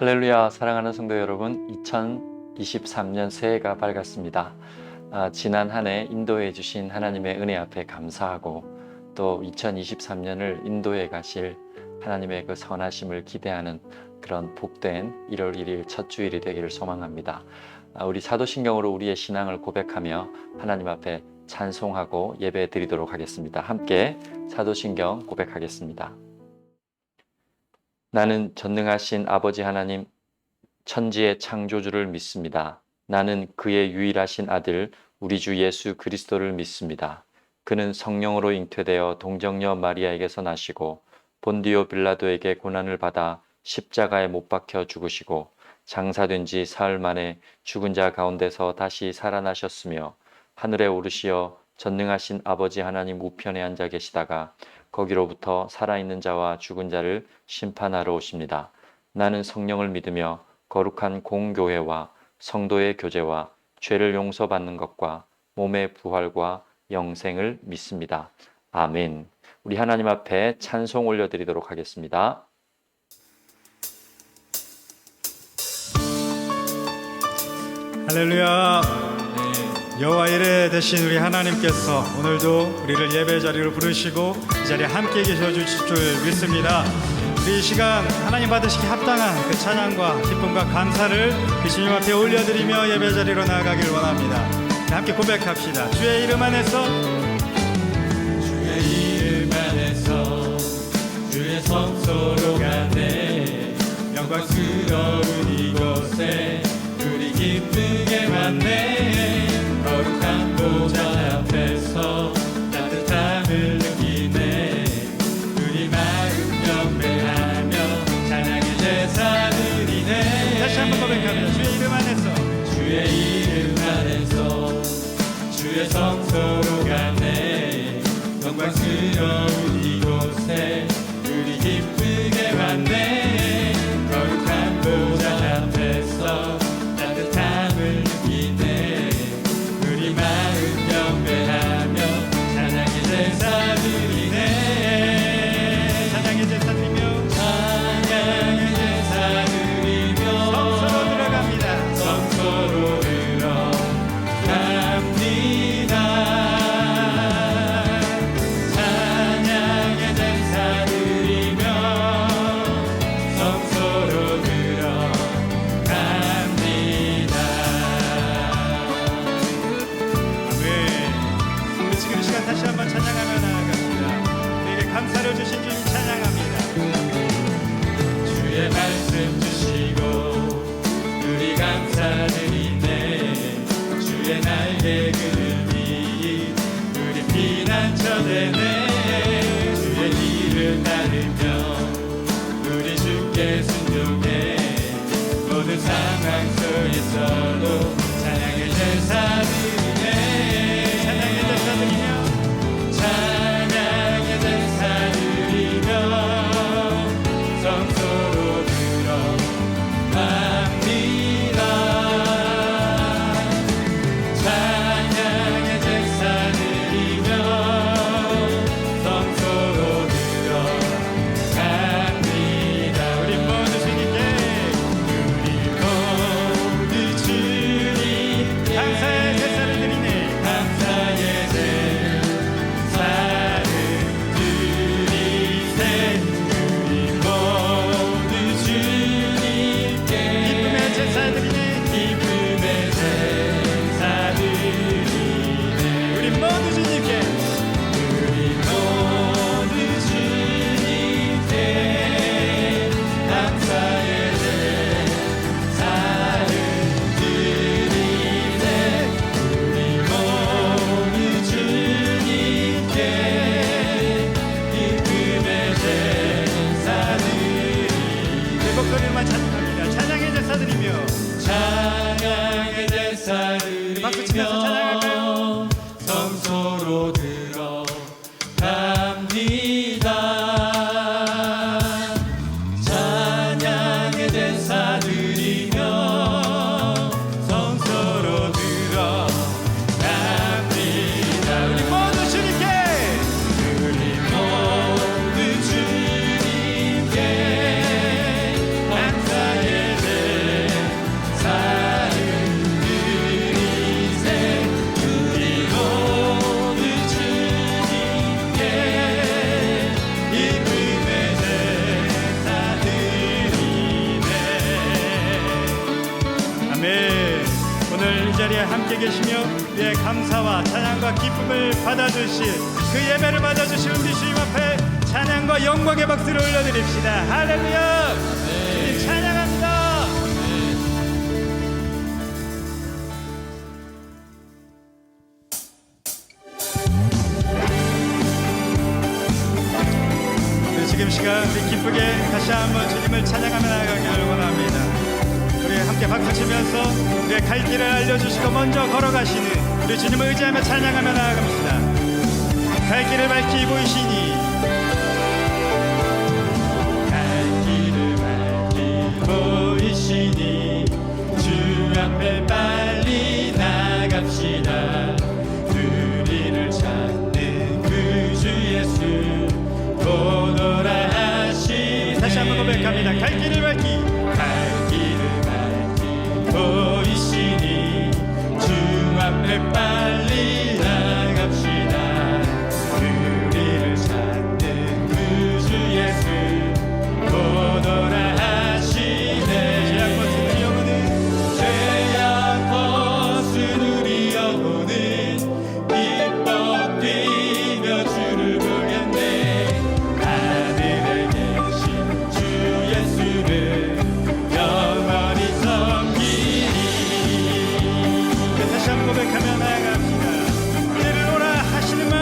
할렐루야, 사랑하는 성도 여러분, 2023년 새해가 밝았습니다. 지난 한 해 인도해 주신 하나님의 은혜 앞에 감사하고 또 2023년을 인도해 가실 하나님의 그 선하심을 기대하는 그런 복된 1월 1일 첫 주일이 되기를 소망합니다. 우리 사도신경으로 우리의 신앙을 고백하며 하나님 앞에 찬송하고 예배 드리도록 하겠습니다. 함께 사도신경 고백하겠습니다. 나는 전능하신 아버지 하나님, 천지의 창조주를 믿습니다. 나는 그의 유일하신 아들 우리 주 예수 그리스도를 믿습니다. 그는 성령으로 잉태되어 동정녀 마리아에게서 나시고 본디오 빌라도에게 고난을 받아 십자가에 못 박혀 죽으시고 장사된 지 사흘 만에 죽은 자 가운데서 다시 살아나셨으며 하늘에 오르시어 전능하신 아버지 하나님 우편에 앉아 계시다가 거기로부터 살아있는 자와 죽은 자를 심판하러 오십니다. 나는 성령을 믿으며 거룩한 공교회와 성도의 교제와 죄를 용서받는 것과 몸의 부활과 영생을 믿습니다. 아멘. 우리 하나님 앞에 찬송 올려드리도록 하겠습니다. 할렐루야. 여호와 이레 되신 우리 하나님께서 오늘도 우리를 예배 자리로 부르시고 이 자리에 함께 계셔 주실 줄 믿습니다. 우리 이 시간 하나님 받으시기 합당한 그 찬양과 기쁨과 감사를 주님 앞에 올려드리며 예배 자리로 나아가길 원합니다. 함께 고백합시다. 주의 이름 안에서, 주의 이름 안에서 주의 성소로 가네. 영광스러운 이곳에 우리 기쁘게 왔네. 거룩한 보좌 앞에서 따뜻함을 느끼네. 우리 마음 경배하며 찬양의 제사 드리네. 다시 한번 고백합니다. 주의 이름 안에서, 주의 이름 안에서 주의 성소로 가네. 영광스러운 이곳에 우리 기쁘게 왔네. 거룩한 보좌 앞에서 따뜻함을 느끼네. 우리 마음 경배하며 찬양의 제사 드리네. 찬양의 제사 드리며 찬양의 제사 드리며 성소로 들어갑니다. 성소로 들어갑니다. 찬양의 제사 드리며 성소로 들어갑니다. 아멘. 우리 지금 이 시간 다시 한번 찬양하며 나아갑니다. 우리에게 감사를 주신 주님 찬양합니다. 주의 말씀 주시고 우리 감사드리네. 주의 날개 그늘이 우리 피난처 되네. 주의 길을 따르며 우리 주께 순종해. 모든 상황 속에서도 찬양의 제사 드리네. 찬양의 제사 드리며 찬양의 제사 드리며 성소로 들어갑니다. 찬양의 제사 드리며 성소로 들어갑니다. 우리 모두 주님께 감사의 제사를 드리네. 감사의 제사를 드리세. 우리 모두 주님께 기쁨의 제사 드리네. 기쁨의 제사 드리네. 우리 모두 주님께 우리 모두 주님께 감사의 제사를 드리네. 우리 모두 주님께 기쁨의 제사 드리네. 내 목소리만 찬양합니다. 찬양의 제사 드리며 찬양의 제사 박수 치면서 찬양할까요? 드리며 성소로 들어갑니다. 찬양의 제사 드리며 성소로 들어갑니다. 우리 모두 주님께 우리 모두 주님께 감사의 함께 계시며 우리의 감사와 찬양과 기쁨을 받아주실 그 예배를 받아주실 우리 주님 앞에 찬양과 영광의 박수를 올려드립시다. 할렐루야. 주님 찬양합니다. 지금 시간 우리 기쁘게 다시 한번 주님을 찬양하며 나아가기를 원합니다. 우리 함께 박수치면서 우리의 갈 길을 알려주시고 먼저 걸어가시는 우리 주님을 의지하며 찬양하며 나아갑시다. 갈 길을 밝히 보이시니 갈 길을 밝히 보이시니 주 앞에 빨리 나갑시다. 우리를 찾는 그 주 예수 오너라 하시네. 다시 한번 고백합니다. 갈 길을 밝히 갈 길을 밝히 보이시니 주 앞에 빨리 나갑시다. 우리를 찾는 그 주 예수 오너라 하시네. 제약 벗은 우리 영혼은 죄악 벗은 우리 영혼은 기뻐 뛰며 주를 보겠네. 하늘에 계신 주 예수를 영원히 섬기리. 다시 한번 고백하며 나아갑시다. 우리를 오라 하시는 말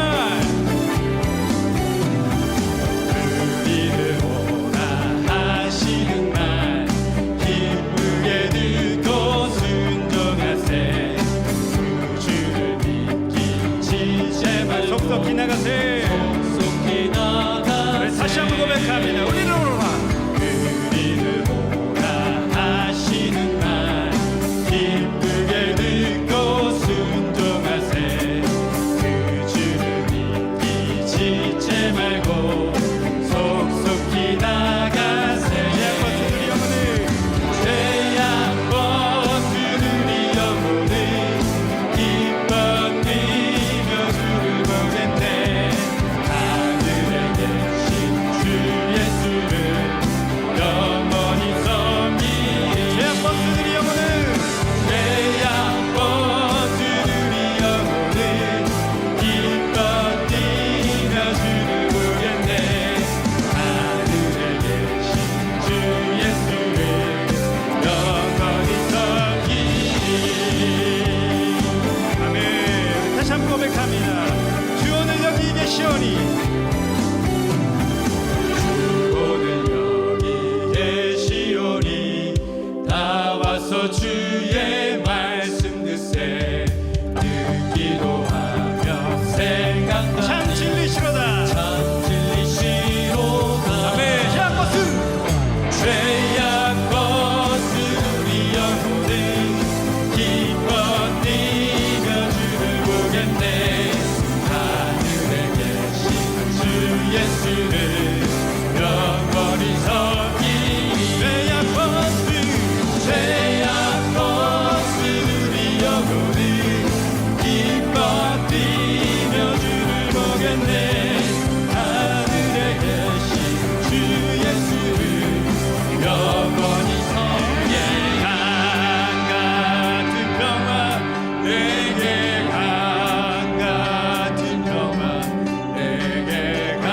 우리를 오라 하시는 말 기쁘게 듣고 순종하세. 주를 믿기 지체만 속속히 나가세. 속히 나가세. 다시 한번 고백합니다. 우리를 오라 우리를 오라 하시는 말 기쁘게 듣고 순종하세. 그 주를 믿기 지체 말고 속속히 나가세. 제약 벗은 우리 영혼은 죄악 벗은 우리 영혼은 기뻐 뛰며 주를 보겠네. 하늘에 계신 주 예수를 영원히 섬기리. 제약 벗은 우리 영혼은 죄악 벗은 우리 영혼은 기뻐 뛰며 주를 보겠네. 하늘에 계신 주 예수를 영원히 섬기리. 아멘. 다시 한번 고백합니다. 주 오늘 여기 계시오니 오늘 여기 계시오니 다 와서 주의 말씀 듣세. 듣기도 하며 참 생각하니 진리시로다. 참 진리시로다. 아멘. 제약 벗은 죄악 벗은 우리 영혼은 기뻐 뛰며 주를 보겠네. 하늘에 계신 주 예수를 영원히 섬기리. 죄악 벗은 우리 영혼은 기뻐 뛰며 주를 보겠네. 하늘에 계신 주 예수를 영원히 섬기리. 강 같은 평화 내게 강 같은 평화 내게 강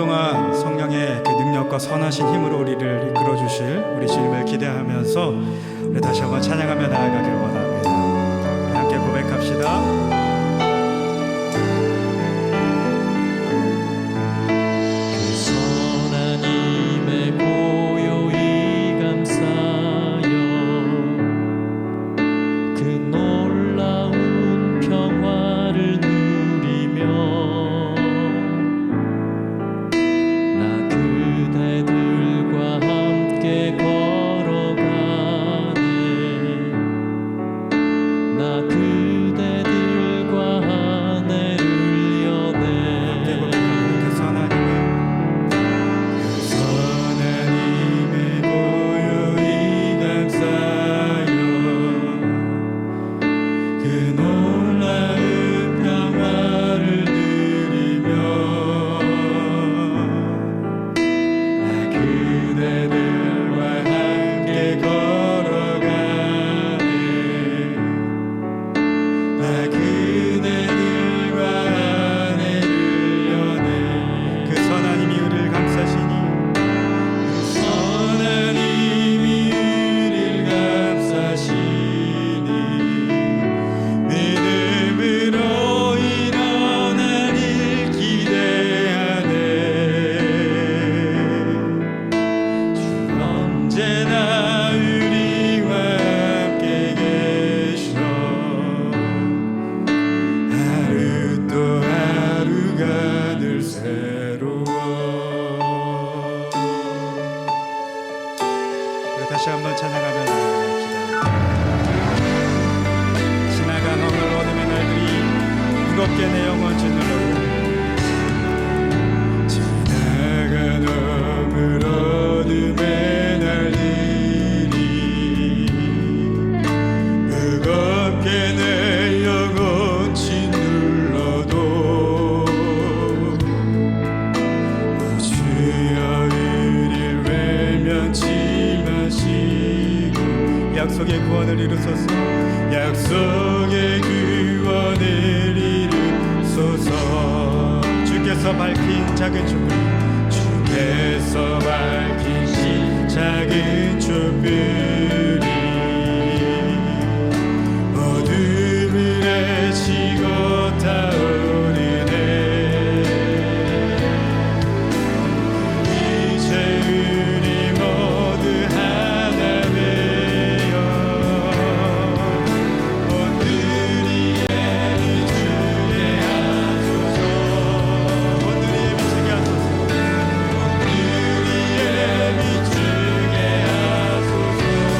동안 성령의 그 능력과 선하신 힘으로 우리를 이끌어 주실 우리 주님을 기대하면서 우리 다시 한번 찬양하며 나아가길 원합니다. 우리 함께 고백합시다. 다시 한번 찬양하며 나아갑시다. 지나간 오늘 어둠의 날들이 무겁게 내 영혼 짓눌러요. 지나간 오늘 어둠의 날들이 무겁게 내 영혼 짓눌러도 주여 우릴 외면치 약속의 구원을 이루소서. 약속의 구원을 이루소서. 주께서 밝힌 작은 촛불, 주께서 밝힌 작은 촛불이 어둠을 헤치고 타오르네. 이제 우리 모두 하나 되어 온누리에 비추게 하소서. 온누리에 비추게 하소서. 온누리에 비추게 하소서.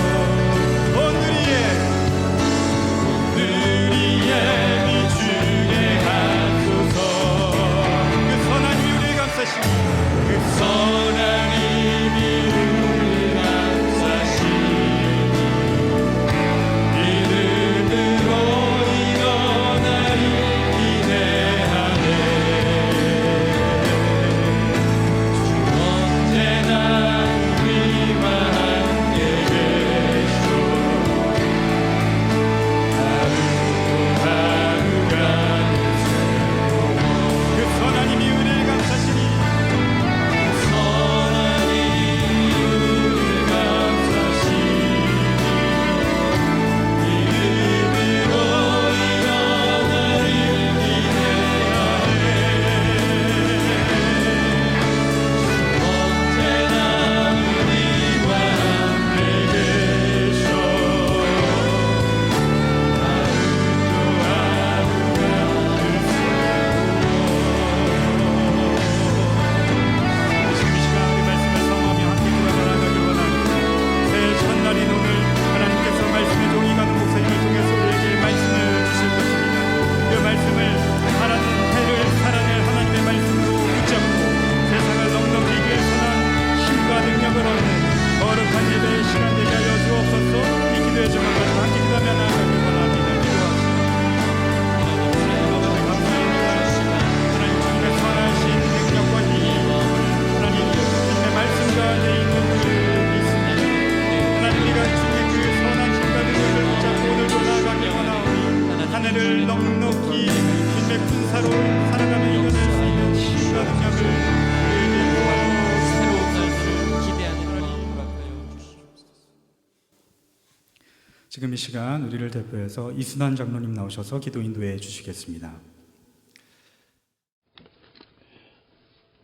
지금 이 시간 우리를 대표해서 이순환 장로님 나오셔서 기도 인도해 주시겠습니다.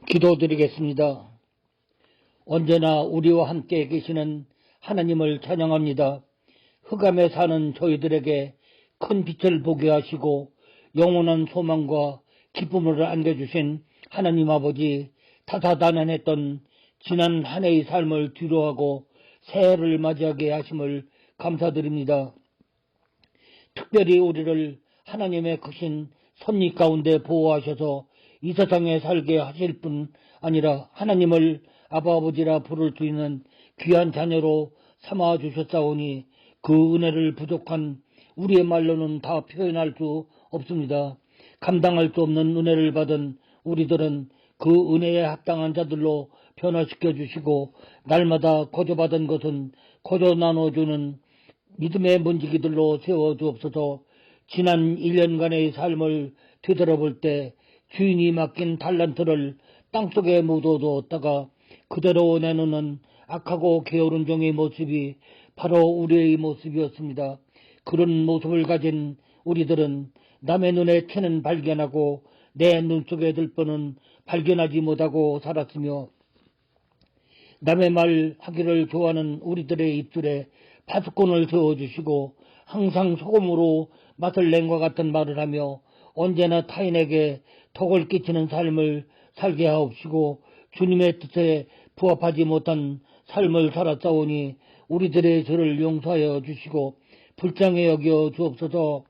기도드리겠습니다. 언제나 우리와 함께 계시는 하나님을 찬양합니다. 흑암에 사는 저희들에게 큰 빛을 보게 하시고 영원한 소망과 기쁨을 안겨주신 하나님 아버지, 다사다난했던 지난 한 해의 삶을 뒤로하고 새해를 맞이하게 하심을 감사드립니다. 특별히 우리를 하나님의 크신 섭리 가운데 보호하셔서 이 세상에 살게 하실 뿐 아니라 하나님을 아버지라 부를 수 있는 귀한 자녀로 삼아 주셨사오니 그 은혜를 부족한 우리의 말로는 다 표현할 수 없습니다. 감당할 수 없는 은혜를 받은 우리들은 그 은혜에 합당한 자들로 변화시켜 주시고 날마다 거저받은 것은 거저 나눠주는 믿음의 문지기들로 세워 주옵소서. 지난 1년간의 삶을 되돌아볼 때 주인이 맡긴 달란트를 땅속에 묻어두었다가 그대로 내놓는 악하고 게으른 종의 모습이 바로 우리의 모습이었습니다. 그런 모습을 가진 우리들은 남의 눈에 티는 발견하고 내 눈 속에 들뻔은 발견하지 못하고 살았으며 남의 말 하기를 좋아하는 우리들의 입술에 파수꾼을 세워주시고 항상 소금으로 맛을 낸 것 같은 말을 하며 언제나 타인에게 덕을 끼치는 삶을 살게 하옵시고 주님의 뜻에 부합하지 못한 삶을 살았사오니 우리들의 죄를 용서하여 주시고 불쌍히 여겨 주옵소서.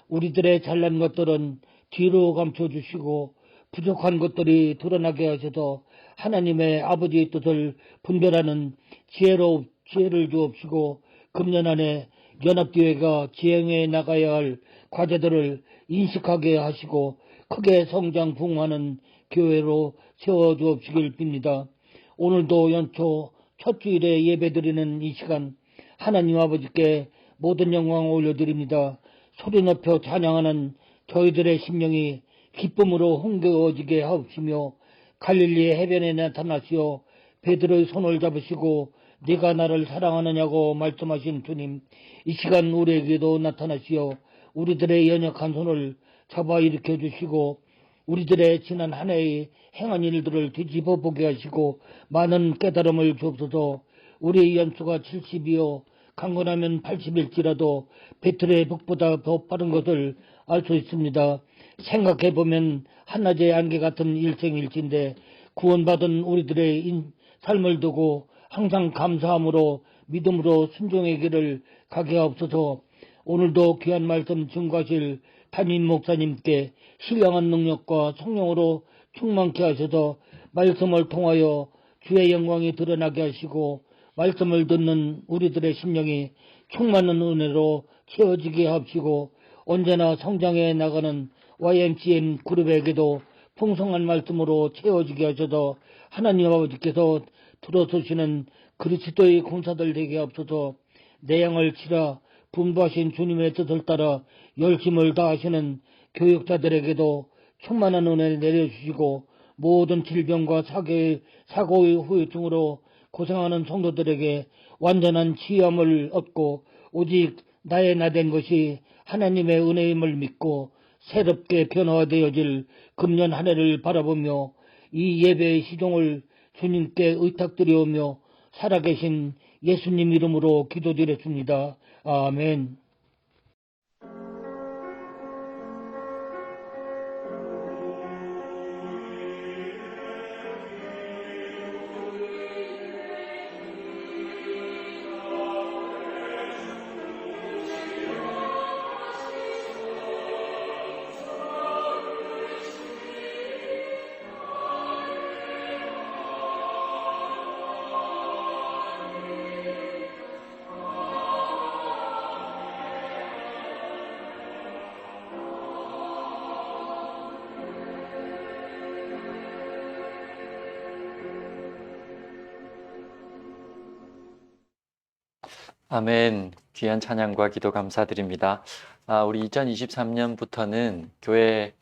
우리들의 잘난 것들은 뒤로 감춰주시고 부족한 것들이 드러나게 하셔서 하나님의 아버지의 뜻을 분별하는 지혜를 주옵시고 금년 안에 연합교회가 지행해 나가야 할 과제들을 인식하게 하시고 크게 성장 부흥하는 교회로 세워주옵시길 빕니다. 오늘도 연초 첫 주일에 예배드리는 이 시간 하나님 아버지께 모든 영광을 올려드립니다. 소리 높여 찬양하는 저희들의 심령이 기쁨으로 흥겨워지게 하옵시며 갈릴리의 해변에 나타나시어 베드로의 손을 잡으시고 네가 나를 사랑하느냐고 말씀하신 주님, 이 시간 우리에게도 나타나시어 우리들의 연약한 손을 잡아 일으켜 주시고 우리들의 지난 한 해의 행한 일들을 뒤집어 보게 하시고 많은 깨달음을 주옵소서. 우리의 연수가 70이요 강건하면 80일지라도 베틀의 북보다 더 빠른 것을 알 수 있습니다. 생각해보면 한낮의 안개 같은 일생일치인데 구원받은 우리들의 삶을 두고 항상 감사함으로 믿음으로 순종의 길을 가게 하옵소서. 오늘도 귀한 말씀 증거하실 담임 목사님께 신령한 능력과 성령으로 충만케 하셔서 말씀을 통하여 주의 영광이 드러나게 하시고 말씀을 듣는 우리들의 심령이 충만한 은혜로 채워지게 하옵시고 언제나 성장해 나가는 YMCM 그룹에게도 풍성한 말씀으로 채워지게 하셔서 하나님 아버지께서 들어서시는 그리스도의 군사들 되게 하옵소서. 내 양을 치라 분부하신 주님의 뜻을 따라 열심을 다하시는 교육자들에게도 충만한 은혜를 내려주시고 모든 질병과 사고의 후유증으로 고생하는 성도들에게 완전한 치유함을 얻고 오직 나의 나된 것이 하나님의 은혜임을 믿고 새롭게 변화되어질 금년 한 해를 바라보며 이 예배의 시종을 주님께 의탁드리오며 살아계신 예수님 이름으로 기도드렸습니다. 아멘. 아멘. 귀한 찬양과 기도 감사드립니다. 우리 2023년부터는 교회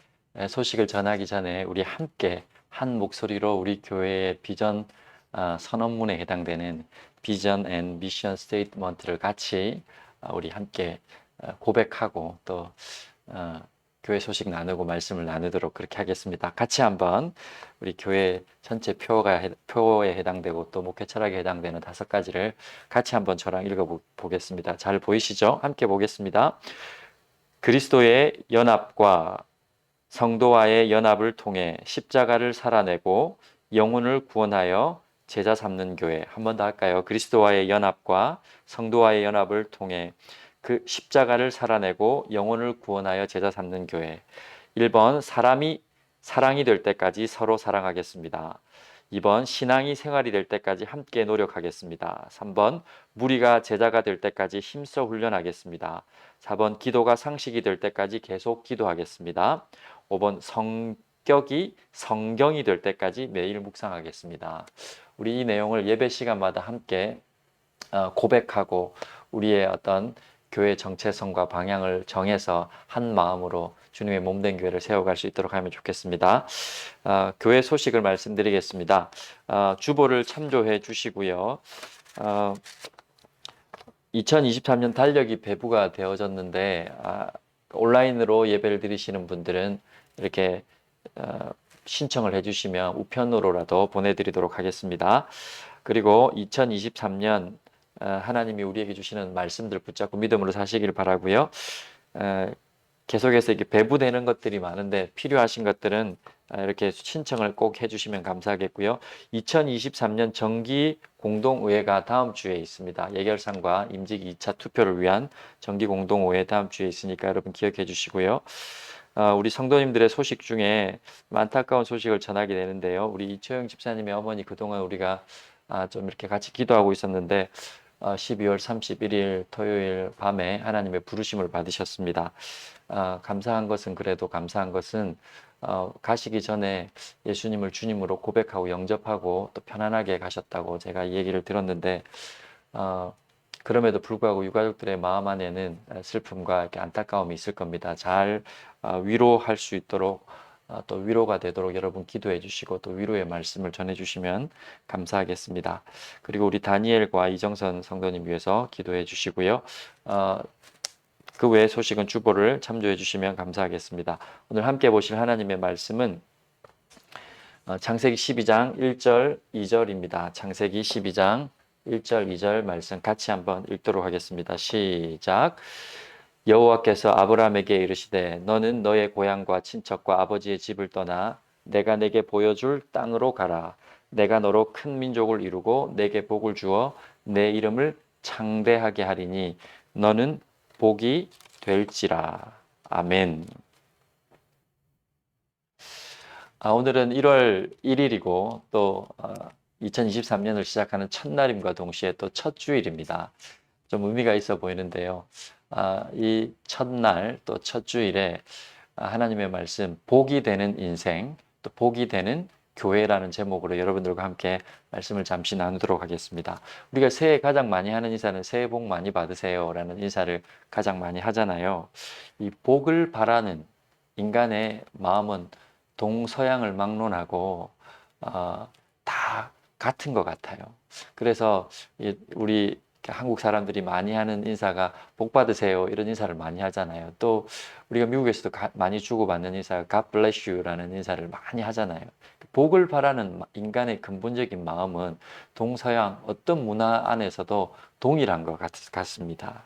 소식을 전하기 전에 우리 함께 한 목소리로 우리 교회의 비전 선언문에 해당되는 비전 앤 미션 스테이트먼트를 같이 우리 함께 고백하고 또 교회 소식 나누고 말씀을 나누도록 그렇게 하겠습니다. 같이 한번 우리 교회 전체 표에 해당되고 또 목회 철학에 해당되는 5가지를 같이 한번 저랑 읽어보겠습니다. 잘 보이시죠? 함께 보겠습니다. 그리스도의 연합과 성도와의 연합을 통해 십자가를 살아내고 영혼을 구원하여 제자 삼는 교회. 한 번 더 할까요? 그리스도와의 연합과 성도와의 연합을 통해 그 십자가를 살아내고 영혼을 구원하여 제자 삼는 교회. 1번 사랑이 될 때까지 서로 사랑하겠습니다. 2번 신앙이 생활이 될 때까지 함께 노력하겠습니다. 3번 무리가 제자가 될 때까지 힘써 훈련하겠습니다. 4번 기도가 상식이 될 때까지 계속 기도하겠습니다. 5번 성격이 성경이 될 때까지 매일 묵상하겠습니다. 우리 이 내용을 예배 시간마다 함께 고백하고 우리의 어떤 교회 정체성과 방향을 정해서 한 마음으로 주님의 몸된 교회를 세워갈 수 있도록 하면 좋겠습니다. 교회 소식을 말씀드리겠습니다. 주보를 참조해 주시고요. 2023년 달력이 배부가 되어졌는데 온라인으로 예배를 드리시는 분들은 이렇게 신청을 해주시면 우편으로라도 보내드리도록 하겠습니다. 그리고 2023년 하나님이 우리에게 주시는 말씀들 붙잡고 믿음으로 사시길 바라고요. 계속해서 이렇게 배부되는 것들이 많은데 필요하신 것들은 이렇게 신청을 꼭 해주시면 감사하겠고요. 2023년 정기 공동의회가 다음 주에 있습니다. 예결상과 임직 2차 투표를 위한 정기 공동의회 다음 주에 있으니까 여러분 기억해 주시고요. 우리 성도님들의 소식 중에 안타까운 소식을 전하게 되는데요. 우리 이초영 집사님의 어머니 그동안 우리가 좀 이렇게 같이 기도하고 있었는데 12월 31일 토요일 밤에 하나님의 부르심을 받으셨습니다. 감사한 것은 가시기 전에 예수님을 주님으로 고백하고 영접하고 또 편안하게 가셨다고 제가 이 얘기를 들었는데 그럼에도 불구하고 유가족들의 마음 안에는 슬픔과 이렇게 안타까움이 있을 겁니다. 잘 위로할 수 있도록 또 위로가 되도록 여러분 기도해 주시고 또 위로의 말씀을 전해 주시면 감사하겠습니다. 그리고 우리 다니엘과 이정선 성도님 위해서 기도해 주시고요. 그 외의 소식은 주보를 참조해 주시면 감사하겠습니다. 오늘 함께 보실 하나님의 말씀은 창세기 12장 1절 2절입니다. 창세기 12장 1절 2절 말씀 같이 한번 읽도록 하겠습니다. 시작. 여호와께서 아브라함에게 이르시되 너는 너의 고향과 친척과 아버지의 집을 떠나 내가 내게 보여줄 땅으로 가라. 내가 너로 큰 민족을 이루고 내게 복을 주어 내 이름을 창대하게 하리니 너는 복이 될지라. 아멘. 오늘은 1월 1일이고 또 2023년을 시작하는 첫날임과 동시에 또 첫 주일입니다. 좀 의미가 있어 보이는데요. 이 첫날 또 첫 주일에 하나님의 말씀 복이 되는 인생 또 복이 되는 교회라는 제목으로 여러분들과 함께 말씀을 잠시 나누도록 하겠습니다. 우리가 새해 가장 많이 하는 인사는 새해 복 많이 받으세요 라는 인사를 가장 많이 하잖아요. 이 복을 바라는 인간의 마음은 동서양을 막론하고 다 같은 것 같아요. 그래서 우리 한국 사람들이 많이 하는 인사가 복 받으세요 이런 인사를 많이 하잖아요. 또 우리가 미국에서도 많이 주고받는 인사가 God bless you라는 인사를 많이 하잖아요. 복을 바라는 인간의 근본적인 마음은 동서양 어떤 문화 안에서도 동일한 것 같습니다.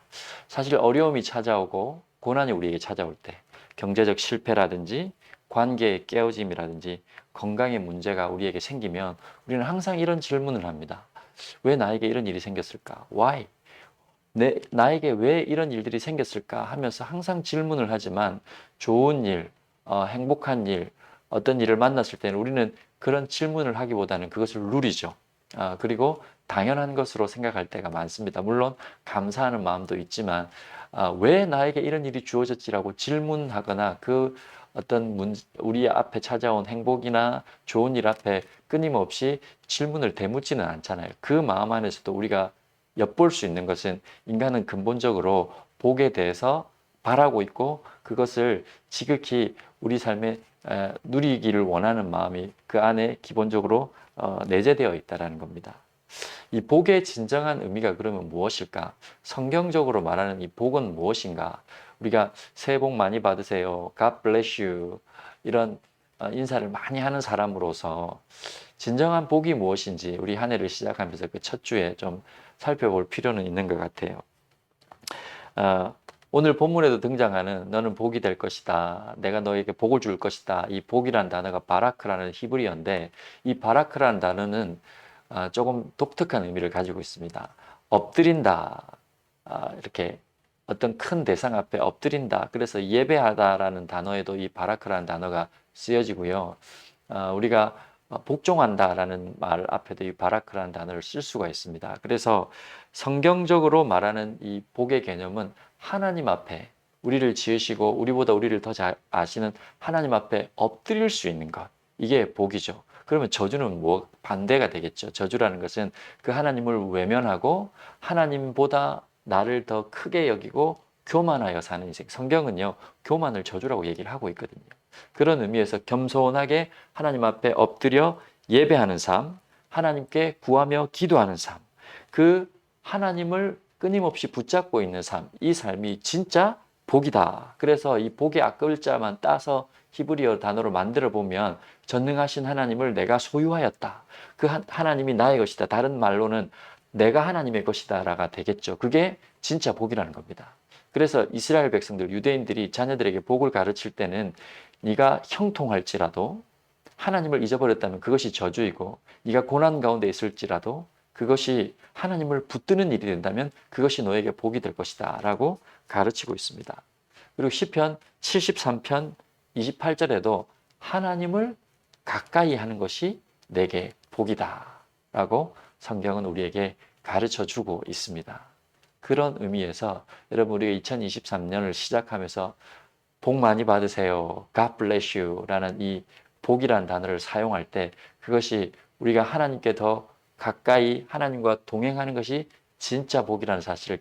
사실 어려움이 찾아오고 고난이 우리에게 찾아올 때 경제적 실패라든지 관계의 깨어짐이라든지 건강의 문제가 우리에게 생기면 우리는 항상 이런 질문을 합니다. 왜 나에게 이런 일이 생겼을까? Why? 나에게 왜 이런 일들이 생겼을까? 하면서 항상 질문을 하지만 좋은 일, 행복한 일, 어떤 일을 만났을 때는 우리는 그런 질문을 하기보다는 그것을 누리죠. 그리고 당연한 것으로 생각할 때가 많습니다. 물론 감사하는 마음도 있지만 왜 나에게 이런 일이 주어졌지라고 질문하거나 그 어떤 우리 앞에 찾아온 행복이나 좋은 일 앞에 끊임없이 질문을 되묻지는 않잖아요. 그 마음 안에서도 우리가 엿볼 수 있는 것은 인간은 근본적으로 복에 대해서 바라고 있고 그것을 지극히 우리 삶에 누리기를 원하는 마음이 그 안에 기본적으로 내재되어 있다는 겁니다. 이 복의 진정한 의미가 그러면 무엇일까? 성경적으로 말하는 이 복은 무엇인가? 우리가 새해 복 많이 받으세요. God bless you. 이런 인사를 많이 하는 사람으로서 진정한 복이 무엇인지 우리 한 해를 시작하면서 그 첫 주에 좀 살펴볼 필요는 있는 것 같아요. 오늘 본문에도 등장하는 너는 복이 될 것이다. 내가 너에게 복을 줄 것이다. 이 복이라는 단어가 바라크라는 히브리어인데 이 바라크라는 단어는 조금 독특한 의미를 가지고 있습니다. 엎드린다. 이렇게 어떤 큰 대상 앞에 엎드린다. 그래서 예배하다라는 단어에도 이 바라크라는 단어가 쓰여지고요. 우리가 복종한다라는 말 앞에도 이 바라크라는 단어를 쓸 수가 있습니다. 그래서 성경적으로 말하는 이 복의 개념은 하나님 앞에 우리를 지으시고 우리보다 우리를 더 잘 아시는 하나님 앞에 엎드릴 수 있는 것. 이게 복이죠. 그러면 저주는 뭐 반대가 되겠죠. 저주라는 것은 그 하나님을 외면하고 하나님보다 나를 더 크게 여기고 교만하여 사는 인생. 성경은요, 교만을 저주라고 얘기를 하고 있거든요. 그런 의미에서 겸손하게 하나님 앞에 엎드려 예배하는 삶, 하나님께 구하며 기도하는 삶, 그 하나님을 끊임없이 붙잡고 있는 삶, 이 삶이 진짜 복이다. 그래서 이 복의 앞글자만 따서 히브리어 단어로 만들어 보면 전능하신 하나님을 내가 소유하였다. 그 하나님이 나의 것이다. 다른 말로는 내가 하나님의 것이다라가 되겠죠. 그게 진짜 복이라는 겁니다. 그래서 이스라엘 백성들, 유대인들이 자녀들에게 복을 가르칠 때는 네가 형통할지라도 하나님을 잊어버렸다면 그것이 저주이고 네가 고난 가운데 있을지라도 그것이 하나님을 붙드는 일이 된다면 그것이 너에게 복이 될 것이다 라고 가르치고 있습니다. 그리고 시편 73편 28절에도 하나님을 가까이 하는 것이 내게 복이다 라고 성경은 우리에게 가르쳐 주고 있습니다. 그런 의미에서 여러분 우리가 2023년을 시작하면서 복 많이 받으세요. God bless you 라는 이 복이라는 단어를 사용할 때 그것이 우리가 하나님께 더 가까이 하나님과 동행하는 것이 진짜 복이라는 사실을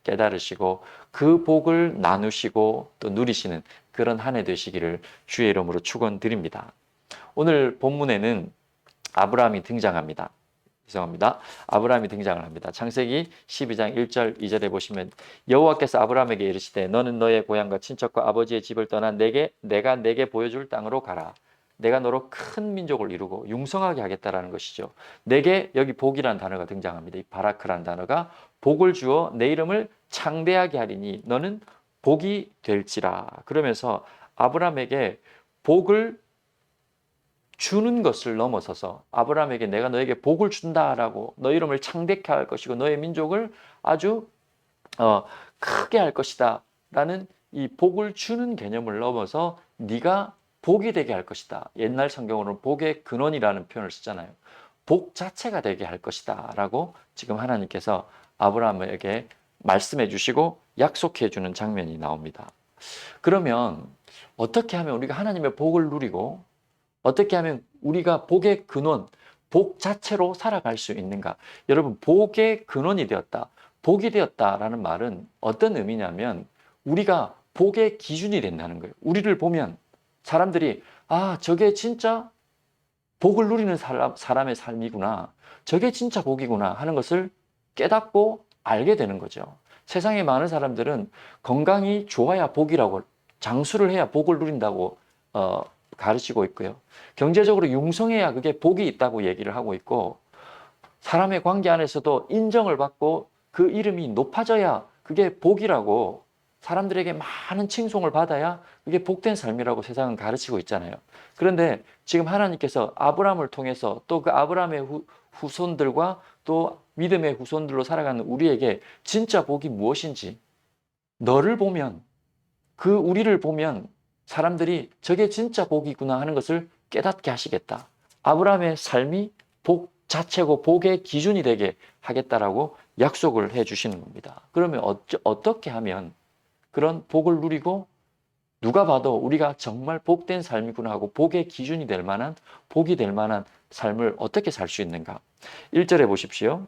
깨달으시고 그 복을 나누시고 또 누리시는 그런 한 해 되시기를 주의 이름으로 축원드립니다. 오늘 본문에는 아브라함이 등장합니다. 죄송합니다. 아브라함이 등장을 합니다. 창세기 12장 1절 2절에 보시면 여호와께서 아브라함에게 이르시되 너는 너의 고향과 친척과 아버지의 집을 떠나 내가 내게 보여줄 땅으로 가라. 내가 너로 큰 민족을 이루고 융성하게 하겠다라는 것이죠. 내게 여기 복이라는 단어가 등장합니다. 이 바라크라는 단어가 복을 주어 내 이름을 창대하게 하리니 너는 복이 될지라. 그러면서 아브라함에게 복을 주는 것을 넘어서서 아브라함에게 내가 너에게 복을 준다라고 너 이름을 창대케 할 것이고 너의 민족을 아주 크게 할 것이다 라는 이 복을 주는 개념을 넘어서 네가 복이 되게 할 것이다. 옛날 성경으로는 복의 근원이라는 표현을 쓰잖아요. 복 자체가 되게 할 것이다 라고 지금 하나님께서 아브라함에게 말씀해 주시고 약속해 주는 장면이 나옵니다. 그러면 어떻게 하면 우리가 하나님의 복을 누리고 어떻게 하면 우리가 복의 근원, 복 자체로 살아갈 수 있는가? 여러분, 복의 근원이 되었다, 복이 되었다라는 말은 어떤 의미냐면 우리가 복의 기준이 된다는 거예요. 우리를 보면 사람들이 저게 진짜 복을 누리는 사람의 삶이구나, 저게 진짜 복이구나 하는 것을 깨닫고 알게 되는 거죠. 세상에 많은 사람들은 건강이 좋아야 복이라고, 장수를 해야 복을 누린다고 가르치고 있고요. 경제적으로 융성해야 그게 복이 있다고 얘기를 하고 있고, 사람의 관계 안에서도 인정을 받고 그 이름이 높아져야 그게 복이라고, 사람들에게 많은 칭송을 받아야 그게 복된 삶이라고 세상은 가르치고 있잖아요. 그런데 지금 하나님께서 아브라함을 통해서 또 그 아브라함의 후손들과 또 믿음의 후손들로 살아가는 우리에게 진짜 복이 무엇인지, 너를 보면, 그 우리를 보면 사람들이 저게 진짜 복이구나 하는 것을 깨닫게 하시겠다. 아브라함의 삶이 복 자체고 복의 기준이 되게 하겠다라고 약속을 해 주시는 겁니다. 그러면 어떻게 하면 그런 복을 누리고 누가 봐도 우리가 정말 복된 삶이구나 하고 복의 기준이 될 만한, 복이 될 만한 삶을 어떻게 살 수 있는가? 1절에 보십시오.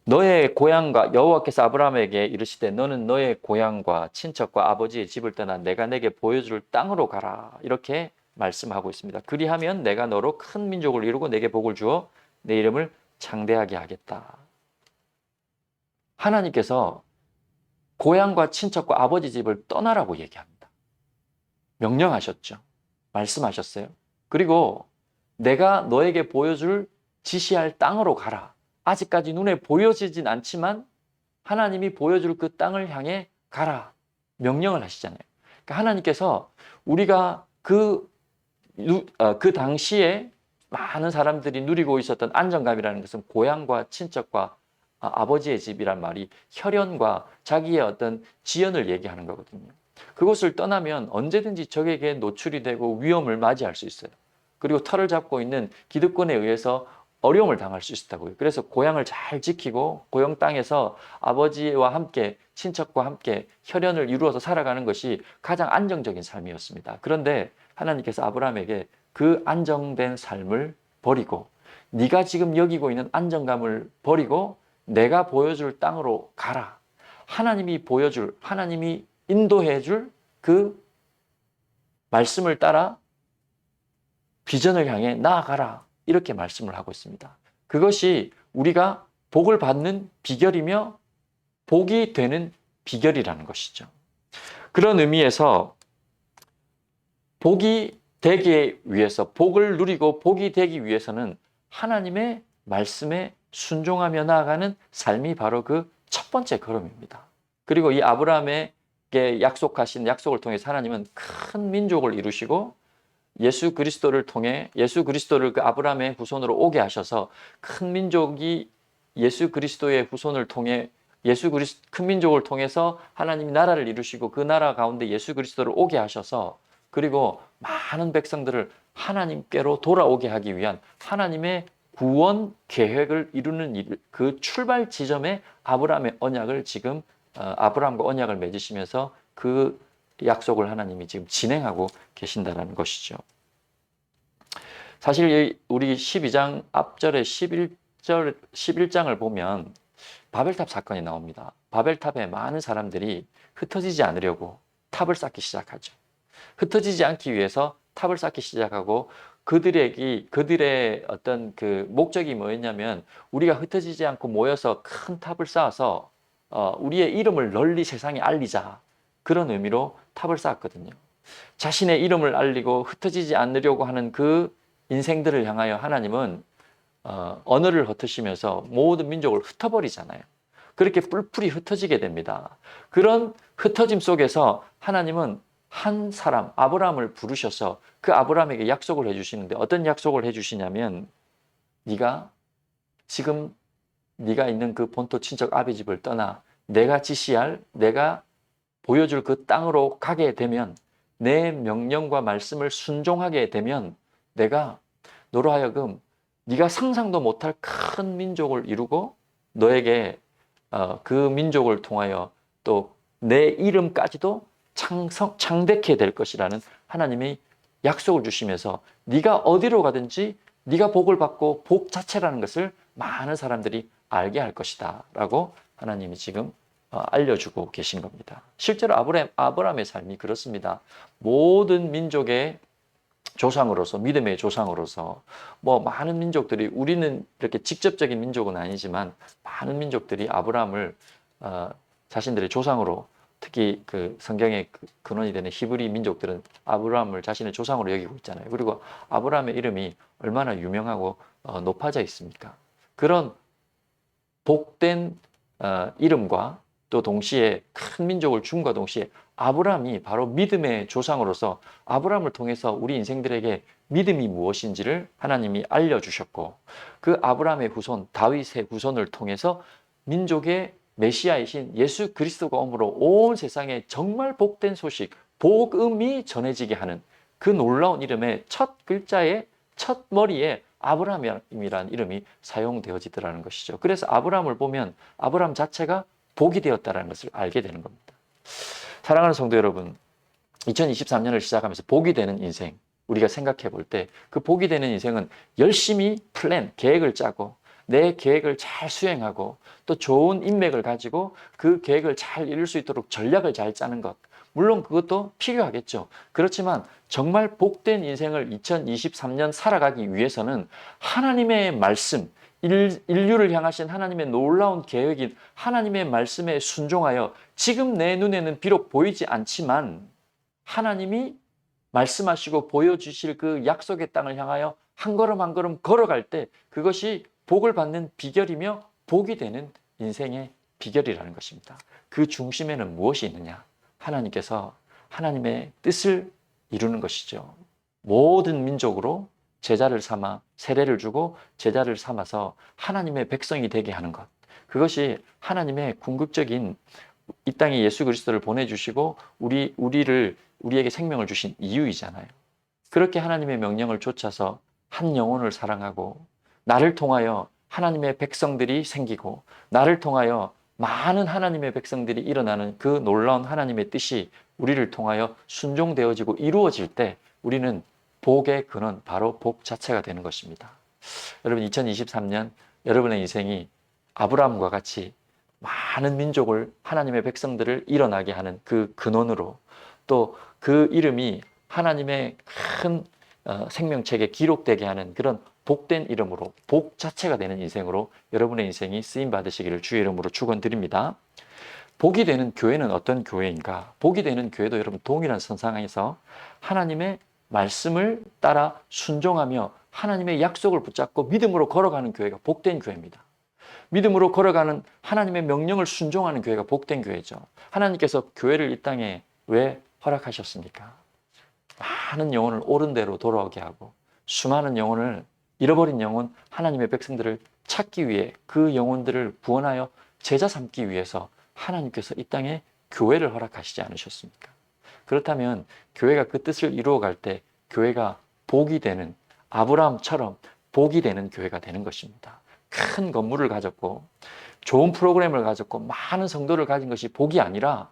너의 고향과, 여호와께서 아브라함에게 이르시되 너는 너의 고향과 친척과 아버지의 집을 떠나 내가 내게 보여줄 땅으로 가라. 이렇게 말씀하고 있습니다. 그리하면 내가 너로 큰 민족을 이루고 내게 복을 주어 내 이름을 창대하게 하겠다. 하나님께서 고향과 친척과 아버지 집을 떠나라고 얘기합니다. 명령하셨죠. 말씀하셨어요. 그리고 내가 너에게 보여줄 지시할 땅으로 가라. 아직까지 눈에 보여지진 않지만 하나님이 보여줄 그 땅을 향해 가라. 명령을 하시잖아요. 그러니까 하나님께서 우리가 그 당시에 많은 사람들이 누리고 있었던 안정감이라는 것은 고향과 친척과 아버지의 집이란 말이 혈연과 자기의 어떤 지연을 얘기하는 거거든요. 그곳을 떠나면 언제든지 적에게 노출이 되고 위험을 맞이할 수 있어요. 그리고 털을 잡고 있는 기득권에 의해서 어려움을 당할 수 있다고요. 그래서 고향을 잘 지키고 고향 땅에서 아버지와 함께 친척과 함께 혈연을 이루어서 살아가는 것이 가장 안정적인 삶이었습니다. 그런데 하나님께서 아브라함에게 그 안정된 삶을 버리고 네가 지금 여기고 있는 안정감을 버리고 내가 보여줄 땅으로 가라. 하나님이 보여줄, 하나님이 인도해 줄 그 말씀을 따라 비전을 향해 나아가라. 이렇게 말씀을 하고 있습니다. 그것이 우리가 복을 받는 비결이며 복이 되는 비결이라는 것이죠. 그런 의미에서 복이 되기 위해서, 복을 누리고 복이 되기 위해서는 하나님의 말씀에 순종하며 나아가는 삶이 바로 그 첫 번째 걸음입니다. 그리고 이 아브라함에게 약속하신 약속을 통해서 하나님은 큰 민족을 이루시고 예수 그리스도를 통해 예수 그리스도를 그 아브라함의 후손으로 오게 하셔서 큰 민족이 예수 그리스도의 후손을 통해 큰 민족을 통해서 하나님이 나라를 이루시고 그 나라 가운데 예수 그리스도를 오게 하셔서 그리고 많은 백성들을 하나님께로 돌아오게 하기 위한 하나님의 구원 계획을 이루는 그 출발 지점에 아브라함의 언약을 지금 아브라함과 언약을 맺으시면서 그 약속을 하나님이 지금 진행하고 계신다는 것이죠. 사실 우리 12장 앞절에 11장을 보면 바벨탑 사건이 나옵니다. 바벨탑에 많은 사람들이 흩어지지 않으려고 탑을 쌓기 시작하죠. 흩어지지 않기 위해서 탑을 쌓기 시작하고 그들의 어떤 그 목적이 뭐였냐면 우리가 흩어지지 않고 모여서 큰 탑을 쌓아서 우리의 이름을 널리 세상에 알리자. 그런 의미로 탑을 쌓았거든요. 자신의 이름을 알리고 흩어지지 않으려고 하는 그 인생들을 향하여 하나님은 언어를 흩으시면서 모든 민족을 흩어버리잖아요. 그렇게 뿔뿔이 흩어지게 됩니다. 그런 흩어짐 속에서 하나님은 한 사람 아브라함을 부르셔서 그 아브라함에게 약속을 해주시는데 어떤 약속을 해주시냐면 네가 지금 네가 있는 그 본토 친척 아비 집을 떠나 내가 지시할 내가 보여줄 그 땅으로 가게 되면 내 명령과 말씀을 순종하게 되면 내가 너로 하여금 네가 상상도 못할 큰 민족을 이루고 너에게 그 민족을 통하여 또 내 이름까지도 창대케 될 것이라는 하나님이 약속을 주시면서 네가 어디로 가든지 네가 복을 받고 복 자체라는 것을 많은 사람들이 알게 할 것이다 라고 하나님이 지금 알려주고 계신 겁니다. 실제로 아브라함의 삶이 그렇습니다. 모든 민족의 조상으로서 믿음의 조상으로서 뭐 많은 민족들이 우리는 이렇게 직접적인 민족은 아니지만 많은 민족들이 아브라함을 자신들의 조상으로 특히 그 성경의 근원이 되는 히브리 민족들은 아브라함을 자신의 조상으로 여기고 있잖아요. 그리고 아브라함의 이름이 얼마나 유명하고 높아져 있습니까? 그런 복된 이름과 또 동시에 큰 민족을 줌과 동시에 아브라함이 바로 믿음의 조상으로서 아브라함을 통해서 우리 인생들에게 믿음이 무엇인지를 하나님이 알려주셨고 그 아브라함의 후손 다윗의 후손을 통해서 민족의 메시아이신 예수 그리스도가 오므로 온 세상에 정말 복된 소식 복음이 전해지게 하는 그 놀라운 이름의 첫 글자의 첫 머리에 아브라함이라는 이름이 사용되어지더라는 것이죠. 그래서 아브라함을 보면 아브라함 자체가 복이 되었다는 것을 알게 되는 겁니다. 사랑하는 성도 여러분, 2023년을 시작하면서 복이 되는 인생 우리가 생각해 볼 때 그 복이 되는 인생은 열심히 계획을 짜고 내 계획을 잘 수행하고 또 좋은 인맥을 가지고 그 계획을 잘 이룰 수 있도록 전략을 잘 짜는 것 물론 그것도 필요하겠죠. 그렇지만 정말 복된 인생을 2023년 살아가기 위해서는 하나님의 말씀, 인류를 향하신 하나님의 놀라운 계획인 하나님의 말씀에 순종하여 지금 내 눈에는 비록 보이지 않지만 하나님이 말씀하시고 보여주실 그 약속의 땅을 향하여 한 걸음 한 걸음 걸어갈 때 그것이 복을 받는 비결이며 복이 되는 인생의 비결이라는 것입니다. 그 중심에는 무엇이 있느냐? 하나님께서 하나님의 뜻을 이루는 것이죠. 모든 민족으로 제자를 삼아 세례를 주고 제자를 삼아서 하나님의 백성이 되게 하는 것. 그것이 하나님의 궁극적인 이 땅에 예수 그리스도를 보내주시고 우리에게 생명을 주신 이유이잖아요. 그렇게 하나님의 명령을 좇아서 한 영혼을 사랑하고 나를 통하여 하나님의 백성들이 생기고 나를 통하여 많은 하나님의 백성들이 일어나는 그 놀라운 하나님의 뜻이 우리를 통하여 순종되어지고 이루어질 때 우리는 복의 근원, 바로 복 자체가 되는 것입니다. 여러분 2023년 여러분의 인생이 아브라함과 같이 많은 민족을 하나님의 백성들을 일어나게 하는 그 근원으로 또 그 이름이 하나님의 큰 생명책에 기록되게 하는 그런 복된 이름으로 복 자체가 되는 인생으로 여러분의 인생이 쓰임 받으시기를 주의 이름으로 축원드립니다. 복이 되는 교회는 어떤 교회인가? 복이 되는 교회도 여러분 동일한 선상에서 하나님의 말씀을 따라 순종하며 하나님의 약속을 붙잡고 믿음으로 걸어가는 교회가 복된 교회입니다. 믿음으로 걸어가는 하나님의 명령을 순종하는 교회가 복된 교회죠. 하나님께서 교회를 이 땅에 왜 허락하셨습니까? 많은 영혼을 옳은 대로 돌아오게 하고 수많은 영혼을 잃어버린 영혼 하나님의 백성들을 찾기 위해 그 영혼들을 구원하여 제자 삼기 위해서 하나님께서 이 땅에 교회를 허락하시지 않으셨습니까? 그렇다면 교회가 그 뜻을 이루어갈 때 교회가 복이 되는 아브라함처럼 복이 되는 교회가 되는 것입니다. 큰 건물을 가졌고 좋은 프로그램을 가졌고 많은 성도를 가진 것이 복이 아니라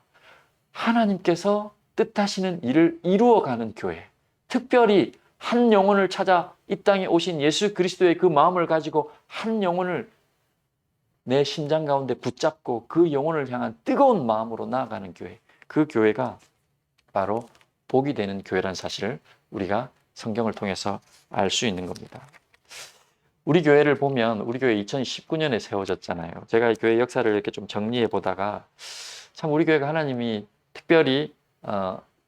하나님께서 뜻하시는 일을 이루어가는 교회, 특별히 한 영혼을 찾아 이 땅에 오신 예수 그리스도의 그 마음을 가지고 한 영혼을 내 심장 가운데 붙잡고 그 영혼을 향한 뜨거운 마음으로 나아가는 교회, 그 교회가 바로 복이 되는 교회라는 사실을 우리가 성경을 통해서 알 수 있는 겁니다. 우리 교회를 보면 우리 교회 2019년에 세워졌잖아요. 제가 이 교회 역사를 이렇게 좀 정리해 보다가 참 우리 교회가 하나님이 특별히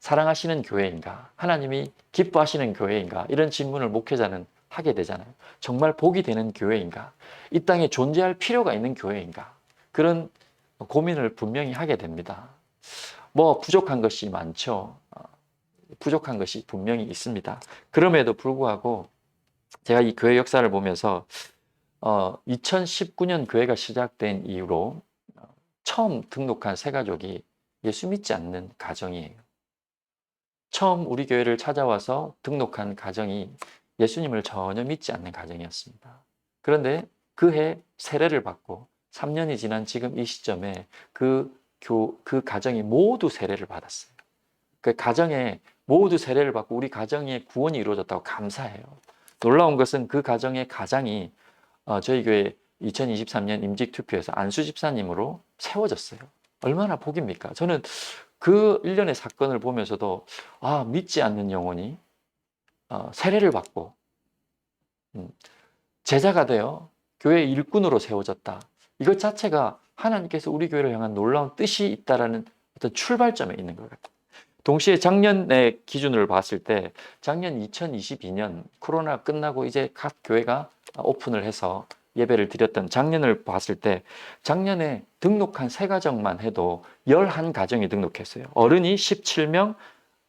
사랑하시는 교회인가? 하나님이 기뻐하시는 교회인가? 이런 질문을 목회자는 하게 되잖아요. 정말 복이 되는 교회인가? 이 땅에 존재할 필요가 있는 교회인가? 그런 고민을 분명히 하게 됩니다. 뭐 부족한 것이 많죠. 부족한 것이 분명히 있습니다. 그럼에도 불구하고 제가 이 교회 역사를 보면서 2019년 교회가 시작된 이후로 처음 등록한 새 가족이 예수 믿지 않는 가정이에요. 처음 우리 교회를 찾아와서 등록한 가정이 예수님을 전혀 믿지 않는 가정이었습니다. 그런데 그해 세례를 받고 3년이 지난 지금 이 시점에 그 가정이 모두 세례를 받았어요. 그 가정에 모두 세례를 받고 우리 가정의 구원이 이루어졌다고 감사해요. 놀라운 것은 그 가정의 가장이 저희 교회 2023년 임직투표에서 안수 집사님으로 세워졌어요. 얼마나 복입니까? 저는 그 일련의 사건을 보면서도 믿지 않는 영혼이 세례를 받고 제자가 되어 교회 일꾼으로 세워졌다. 이것 자체가 하나님께서 우리 교회를 향한 놀라운 뜻이 있다라는 어떤 출발점에 있는 것 같아요. 동시에 작년의 기준을 봤을 때 작년 2022년 코로나 끝나고 이제 각 교회가 오픈을 해서 예배를 드렸던 작년을 봤을 때 작년에 등록한 새 가정만 해도 11가정이 등록했어요. 어른이 17명,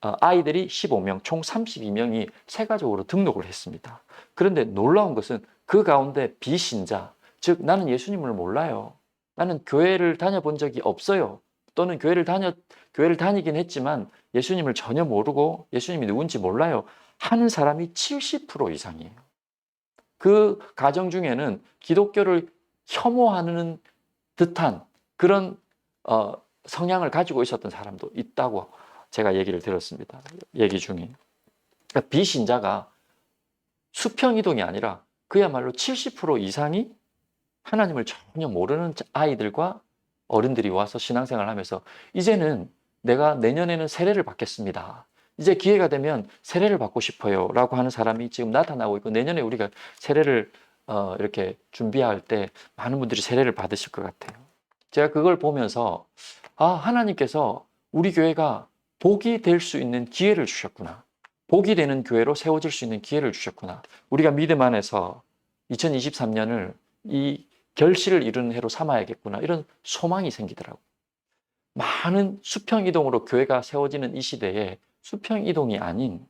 아이들이 15명, 총 32명이 새 가족으로 등록을 했습니다. 그런데 놀라운 것은 그 가운데 비신자, 즉 나는 예수님을 몰라요. 나는 교회를 다녀본 적이 없어요. 또는 교회를 다니긴 했지만 예수님을 전혀 모르고 예수님이 누군지 몰라요. 하는 사람이 70% 이상이에요. 그 가정 중에는 기독교를 혐오하는 듯한 그런 성향을 가지고 있었던 사람도 있다고 제가 얘기를 들었습니다. 얘기 중에. 그러니까 비신자가 수평이동이 아니라 그야말로 70% 이상이 하나님을 전혀 모르는 아이들과 어른들이 와서 신앙생활을 하면서 이제는 내가 내년에는 세례를 받겠습니다. 이제 기회가 되면 세례를 받고 싶어요 라고 하는 사람이 지금 나타나고 있고, 내년에 우리가 세례를 이렇게 준비할 때 많은 분들이 세례를 받으실 것 같아요. 제가 그걸 보면서 하나님께서 우리 교회가 복이 될 수 있는 기회를 주셨구나. 복이 되는 교회로 세워질 수 있는 기회를 주셨구나. 우리가 믿음 안에서 2023년을 이 결실을 이루는 해로 삼아야겠구나. 이런 소망이 생기더라고요. 많은 수평 이동으로 교회가 세워지는 이 시대에 수평 이동이 아닌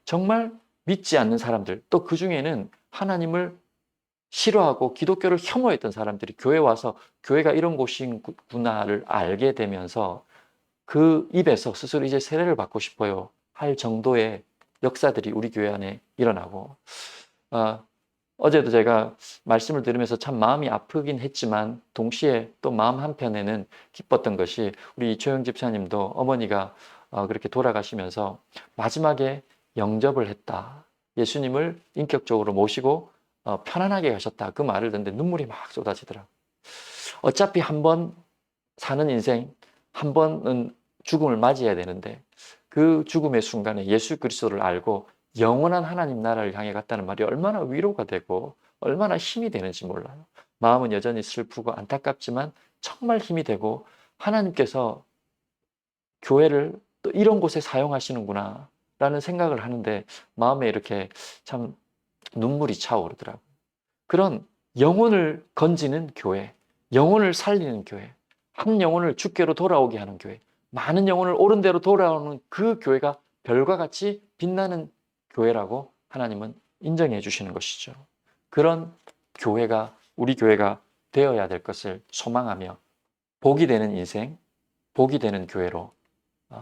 정말 믿지 않는 사람들, 또 그 중에는 하나님을 싫어하고 기독교를 혐오했던 사람들이 교회 와서 교회가 이런 곳이구나를 알게 되면서 그 입에서 스스로 이제 세례를 받고 싶어요 할 정도의 역사들이 우리 교회 안에 일어나고, 어제도 제가 말씀을 들으면서 참 마음이 아프긴 했지만 동시에 또 마음 한편에는 기뻤던 것이, 우리 이초영 집사님도 어머니가 그렇게 돌아가시면서 마지막에 영접을 했다, 예수님을 인격적으로 모시고 편안하게 가셨다, 그 말을 듣는데 눈물이 막 쏟아지더라고요. 어차피 한 번 사는 인생, 한 번은 죽음을 맞이해야 되는데 그 죽음의 순간에 예수 그리스도를 알고 영원한 하나님 나라를 향해 갔다는 말이 얼마나 위로가 되고 얼마나 힘이 되는지 몰라요. 마음은 여전히 슬프고 안타깝지만 정말 힘이 되고, 하나님께서 교회를 또 이런 곳에 사용하시는구나 라는 생각을 하는데 마음에 이렇게 참 눈물이 차오르더라고요. 그런 영혼을 건지는 교회, 영혼을 살리는 교회, 한 영혼을 주께로 돌아오게 하는 교회, 많은 영혼을 옳은 대로 돌아오는 그 교회가 별과 같이 빛나는 교회라고 하나님은 인정해 주시는 것이죠. 그런 교회가, 우리 교회가 되어야 될 것을 소망하며 복이 되는 인생, 복이 되는 교회로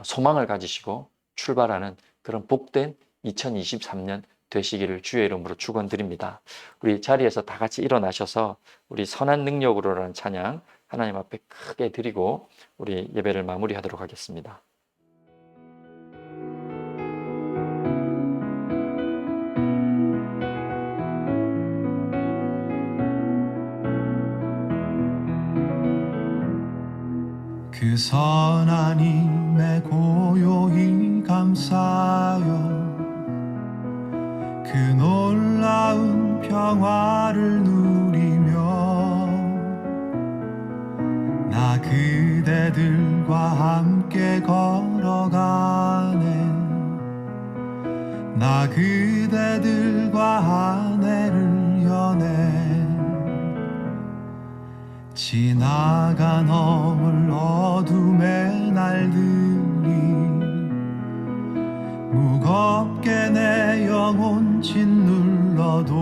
소망을 가지시고 출발하는 그런 복된 2023년 되시기를 주의 이름으로 축원드립니다. 우리 자리에서 다 같이 일어나셔서 우리 선한 능력으로라는 찬양 하나님 앞에 크게 드리고 우리 예배를 마무리하도록 하겠습니다. 그 선한 힘에 고요히 감사하여 그 놀라운 평화를 누리며 나 그대들과 함께 걸어가네. 나 그대들과 한 해를 여네. 지나가 넘을 어둠의 날들이 무겁게 내 영혼 짓눌러도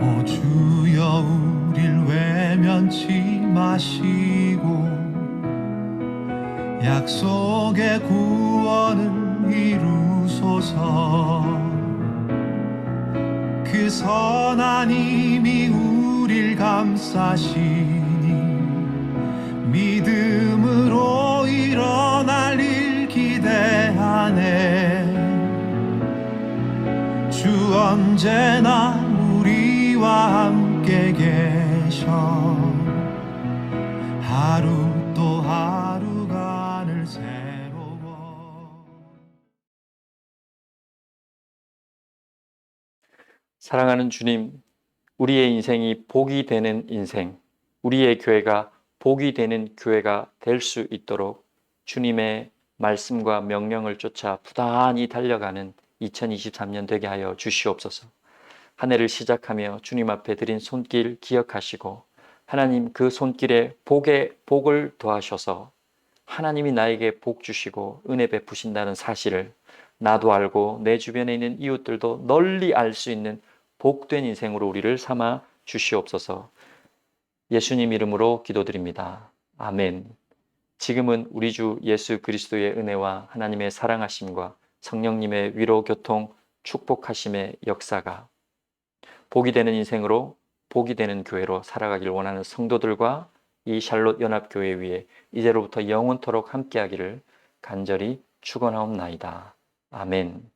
오 주여 우릴 외면치 마시고 약속의 구원을 이루소서. 그 선한 힘이 우릴 감싸시니 믿음으로 일어날 일 기대하네. 주 언제나 우리와 함께 계셔. 하루 또 하루가 늘 새로워. 사랑하는 주님, 우리의 인생이 복이 되는 인생, 우리의 교회가 복이 되는 교회가 될 수 있도록 주님의 말씀과 명령을 쫓아 부단히 달려가는 2023년 되게 하여 주시옵소서. 한 해를 시작하며 주님 앞에 드린 손길 기억하시고 하나님 그 손길에 복을 더하셔서 하나님이 나에게 복 주시고 은혜 베푸신다는 사실을 나도 알고 내 주변에 있는 이웃들도 널리 알 수 있는 복된 인생으로 우리를 삼아 주시옵소서. 예수님 이름으로 기도드립니다. 아멘. 지금은 우리 주 예수 그리스도의 은혜와 하나님의 사랑하심과 성령님의 위로 교통 축복하심의 역사가 복이 되는 인생으로 복이 되는 교회로 살아가길 원하는 성도들과 이 샬롯 연합교회 위에 이제로부터 영원토록 함께하기를 간절히 축원하옵나이다. 아멘.